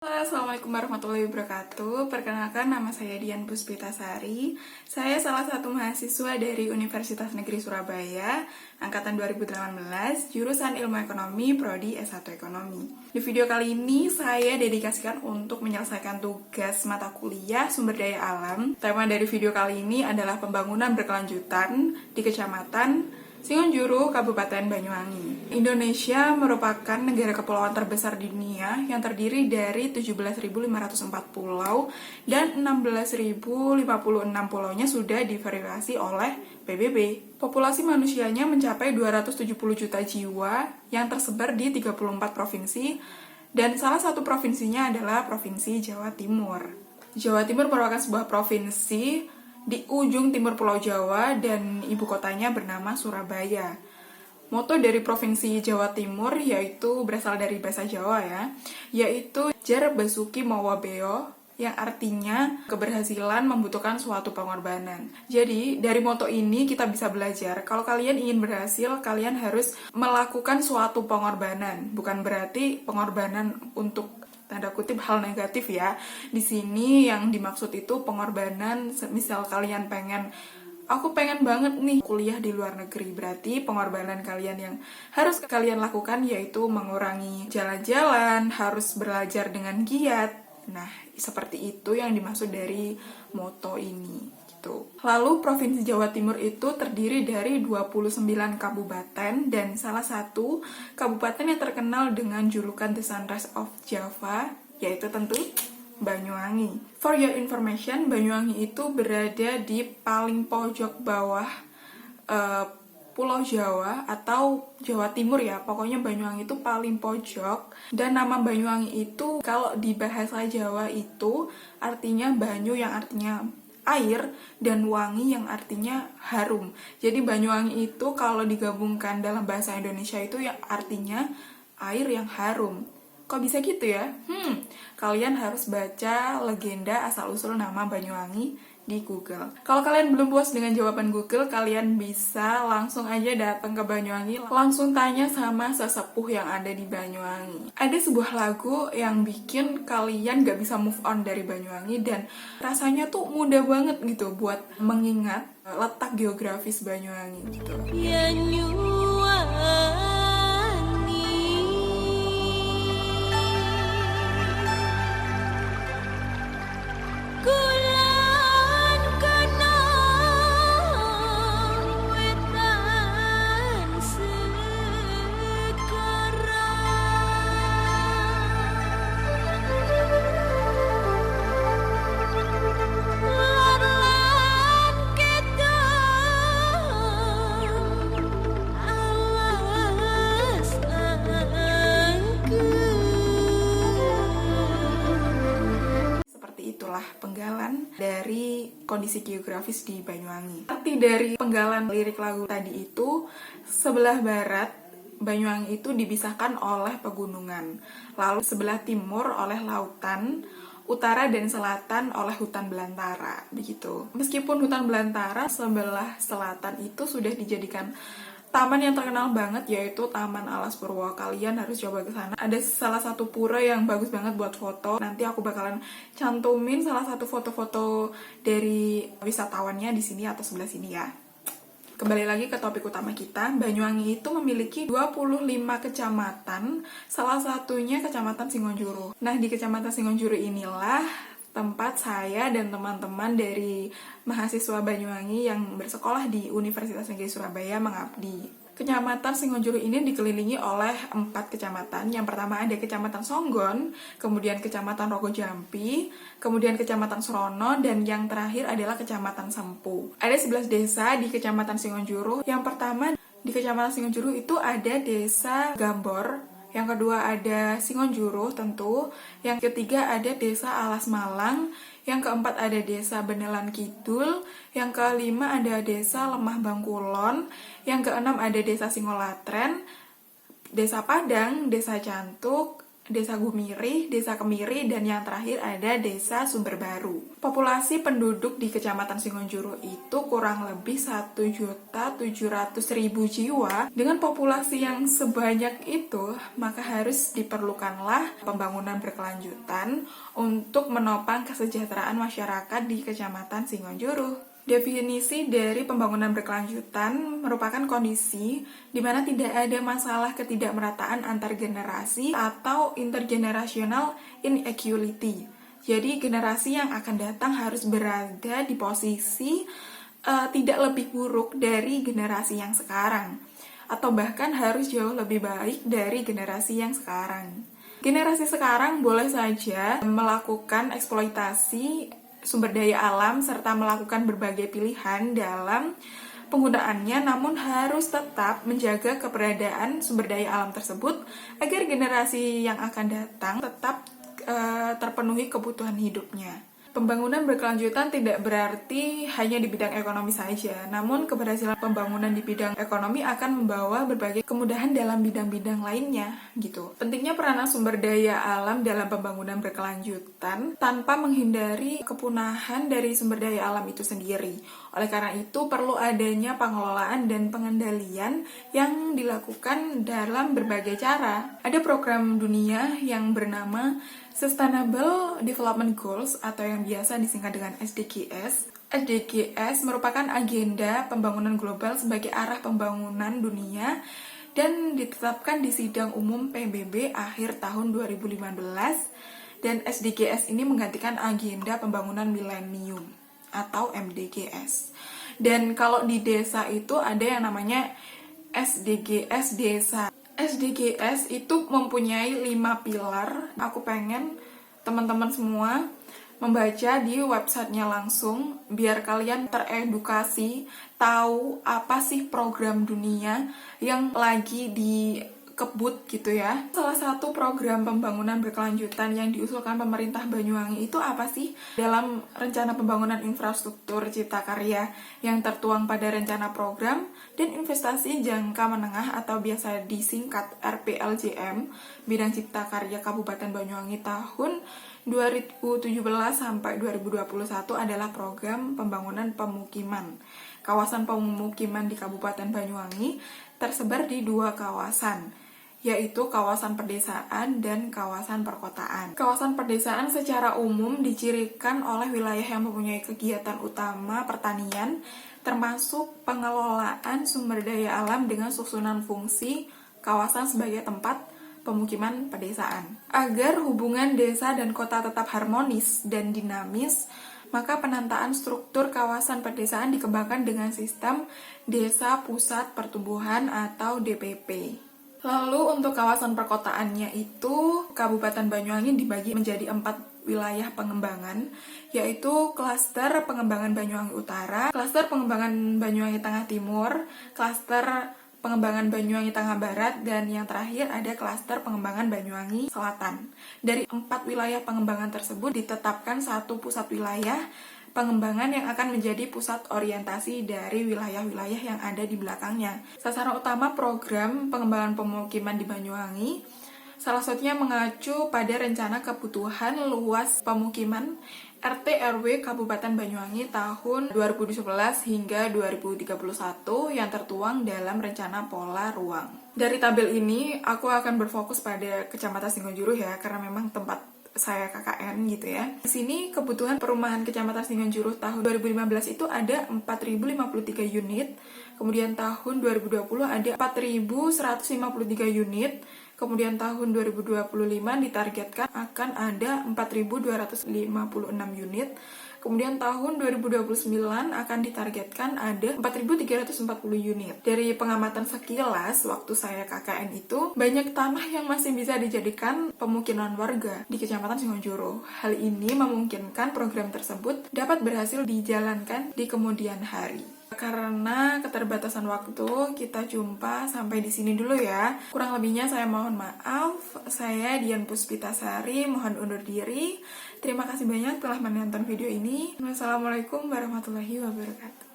Halo, Assalamualaikum warahmatullahi wabarakatuh. Perkenalkan, nama saya Dian Puspitasari. Saya salah satu mahasiswa dari Universitas Negeri Surabaya, angkatan 2018, jurusan Ilmu Ekonomi, Prodi S1 Ekonomi. Di video kali ini, saya dedikasikan untuk menyelesaikan tugas mata kuliah Sumber Daya Alam. Tema dari video kali ini adalah pembangunan berkelanjutan di Kecamatan Singonjuru, Kabupaten Banyuwangi. Indonesia merupakan negara kepulauan terbesar di dunia yang terdiri dari 17.504 pulau dan 16.056 pulaunya sudah diverifikasi oleh PBB. Populasi manusianya mencapai 270 juta jiwa yang tersebar di 34 provinsi dan salah satu provinsinya adalah Provinsi Jawa Timur. Jawa Timur merupakan sebuah provinsi di ujung timur Pulau Jawa dan ibu kotanya bernama Surabaya. Moto dari Provinsi Jawa Timur yaitu berasal dari bahasa Jawa yaitu Jar Basuki Mawa Beo, yang artinya keberhasilan membutuhkan suatu pengorbanan. Jadi, dari moto ini kita bisa belajar kalau kalian ingin berhasil, kalian harus melakukan suatu pengorbanan. Bukan berarti pengorbanan untuk tanda kutip hal negatif ya. Di sini yang dimaksud itu pengorbanan, misal kalian aku pengen banget nih kuliah di luar negeri, berarti pengorbanan kalian yang harus kalian lakukan yaitu mengurangi jalan-jalan, harus belajar dengan giat. Nah, seperti itu yang dimaksud dari moto ini. Lalu Provinsi Jawa Timur itu terdiri dari 29 kabupaten dan salah satu kabupaten yang terkenal dengan julukan The Sunrise of Java yaitu tentu Banyuwangi. For your information, Banyuwangi itu berada di paling pojok bawah Pulau Jawa atau Jawa Timur ya, pokoknya Banyuwangi itu paling pojok. Dan nama Banyuwangi itu kalau di bahasa Jawa itu artinya banyu yang artinya air dan wangi yang artinya harum. Jadi Banyuwangi itu kalau digabungkan dalam bahasa Indonesia itu yang artinya air yang harum. Kok bisa gitu ya? Kalian harus baca legenda asal-usul nama Banyuwangi di Google. Kalau kalian belum puas dengan jawaban Google, kalian bisa langsung aja datang ke Banyuwangi, langsung tanya sama sesepuh yang ada di Banyuwangi. Ada sebuah lagu yang bikin kalian gak bisa move on dari Banyuwangi dan rasanya tuh mudah banget gitu buat mengingat letak geografis Banyuwangi gitu. Itulah penggalan dari kondisi geografis di Banyuwangi. Arti dari penggalan lirik lagu tadi itu, sebelah barat Banyuwangi itu dipisahkan oleh pegunungan, lalu sebelah timur oleh lautan, utara dan selatan oleh hutan belantara, begitu. Meskipun hutan belantara sebelah selatan itu sudah dijadikan taman yang terkenal banget yaitu Taman Alas Purwo. Kalian harus coba ke sana. Ada salah satu pura yang bagus banget buat foto. Nanti aku bakalan cantumin salah satu foto-foto dari wisatawannya di sini atau sebelah sini ya. Kembali lagi ke topik utama kita. Banyuwangi itu memiliki 25 kecamatan, salah satunya Kecamatan Singonjuru. Nah, di Kecamatan Singonjuru inilah tempat saya dan teman-teman dari mahasiswa Banyuwangi yang bersekolah di Universitas Negeri Surabaya mengabdi. Kecamatan Singonjuru ini dikelilingi oleh 4 kecamatan. Yang pertama ada Kecamatan Songgon, kemudian Kecamatan Rogojampi, kemudian Kecamatan Serono, dan yang terakhir adalah Kecamatan Sempu. Ada 11 desa di Kecamatan Singonjuru. Yang pertama di Kecamatan Singonjuru itu ada Desa Gambor, yang kedua ada Singonjuru tentu, yang ketiga ada Desa Alas Malang, yang keempat ada Desa Benelan Kidul, yang kelima ada Desa Lemah Bangkulon, yang keenam ada Desa Singolatren, Desa Padang, Desa Cantuk, Desa Gumiri, Desa Kemiri, dan yang terakhir ada Desa Sumberbaru. Populasi penduduk di Kecamatan Singonjuru itu kurang lebih 1.700.000 jiwa. Dengan populasi yang sebanyak itu, maka harus diperlukanlah pembangunan berkelanjutan untuk menopang kesejahteraan masyarakat di Kecamatan Singonjuru. Definisi dari pembangunan berkelanjutan merupakan kondisi di mana tidak ada masalah ketidakmerataan antar generasi atau intergenerational inequality. Jadi generasi yang akan datang harus berada di posisi tidak lebih buruk dari generasi yang sekarang, atau bahkan harus jauh lebih baik dari generasi yang sekarang. Generasi sekarang boleh saja melakukan eksploitasi sumber daya alam serta melakukan berbagai pilihan dalam penggunaannya, namun harus tetap menjaga keberadaan sumber daya alam tersebut agar generasi yang akan datang tetap terpenuhi kebutuhan hidupnya. Pembangunan berkelanjutan tidak berarti hanya di bidang ekonomi saja, namun keberhasilan pembangunan di bidang ekonomi akan membawa berbagai kemudahan dalam bidang-bidang lainnya, gitu. Pentingnya peranan sumber daya alam dalam pembangunan berkelanjutan tanpa menghindari kepunahan dari sumber daya alam itu sendiri. Oleh karena itu, perlu adanya pengelolaan dan pengendalian yang dilakukan dalam berbagai cara. Ada program dunia yang bernama Sustainable Development Goals atau yang biasa disingkat dengan SDGs. SDGs merupakan agenda pembangunan global sebagai arah pembangunan dunia dan ditetapkan di sidang umum PBB akhir tahun 2015, dan SDGs ini menggantikan agenda pembangunan milenium atau MDGs. Dan kalau di desa itu ada yang namanya SDGs desa. SDGs itu mempunyai 5 pilar. Aku pengen teman-teman semua membaca di websitenya langsung biar kalian teredukasi, tahu apa sih program dunia yang lagi dikebut gitu ya. Salah satu program pembangunan berkelanjutan yang diusulkan pemerintah Banyuwangi itu apa sih? Dalam rencana pembangunan infrastruktur Cipta Karya yang tertuang pada rencana program dan investasi jangka menengah atau biasa disingkat RPLJM bidang Cipta Karya Kabupaten Banyuwangi tahun 2017 sampai 2021 adalah program pembangunan pemukiman. Kawasan pemukiman di Kabupaten Banyuwangi tersebar di 2 kawasan, yaitu kawasan pedesaan dan kawasan perkotaan. Kawasan pedesaan secara umum dicirikan oleh wilayah yang mempunyai kegiatan utama pertanian, termasuk pengelolaan sumber daya alam dengan susunan fungsi kawasan sebagai tempat pemukiman pedesaan. Agar hubungan desa dan kota tetap harmonis dan dinamis, maka penataan struktur kawasan pedesaan dikembangkan dengan sistem Desa Pusat Pertumbuhan atau DPP. Lalu untuk kawasan perkotaannya itu, Kabupaten Banyuwangi dibagi menjadi 4 wilayah pengembangan, yaitu klaster pengembangan Banyuwangi Utara, klaster pengembangan Banyuwangi Tengah Timur, klaster pengembangan Banyuwangi Tengah Barat, dan yang terakhir ada klaster pengembangan Banyuwangi Selatan. Dari 4 wilayah pengembangan tersebut ditetapkan satu pusat wilayah pengembangan yang akan menjadi pusat orientasi dari wilayah-wilayah yang ada di belakangnya. Sasaran utama program pengembangan pemukiman di Banyuwangi salah satunya mengacu pada rencana kebutuhan luas pemukiman RT/RW Kabupaten Banyuwangi tahun 2011 hingga 2031 yang tertuang dalam rencana pola ruang. Dari tabel ini, aku akan berfokus pada Kecamatan Singonjuru ya, karena memang tempat saya KKN gitu ya. Di sini kebutuhan perumahan Kecamatan Singonjuru tahun 2015 itu ada 4.053 unit, kemudian tahun 2020 ada 4.153 unit, kemudian tahun 2025 ditargetkan akan ada 4.256 unit, kemudian tahun 2029 akan ditargetkan ada 4.340 unit. Dari pengamatan sekilas waktu saya KKN itu, banyak tanah yang masih bisa dijadikan pemukiman warga di Kecamatan Singonjuru. Hal ini memungkinkan program tersebut dapat berhasil dijalankan di kemudian hari. Karena keterbatasan waktu, kita jumpa sampai di sini dulu ya. Kurang lebihnya saya mohon maaf. Saya Dian Puspitasari, mohon undur diri. Terima kasih banyak telah menonton video ini. Wassalamualaikum warahmatullahi wabarakatuh.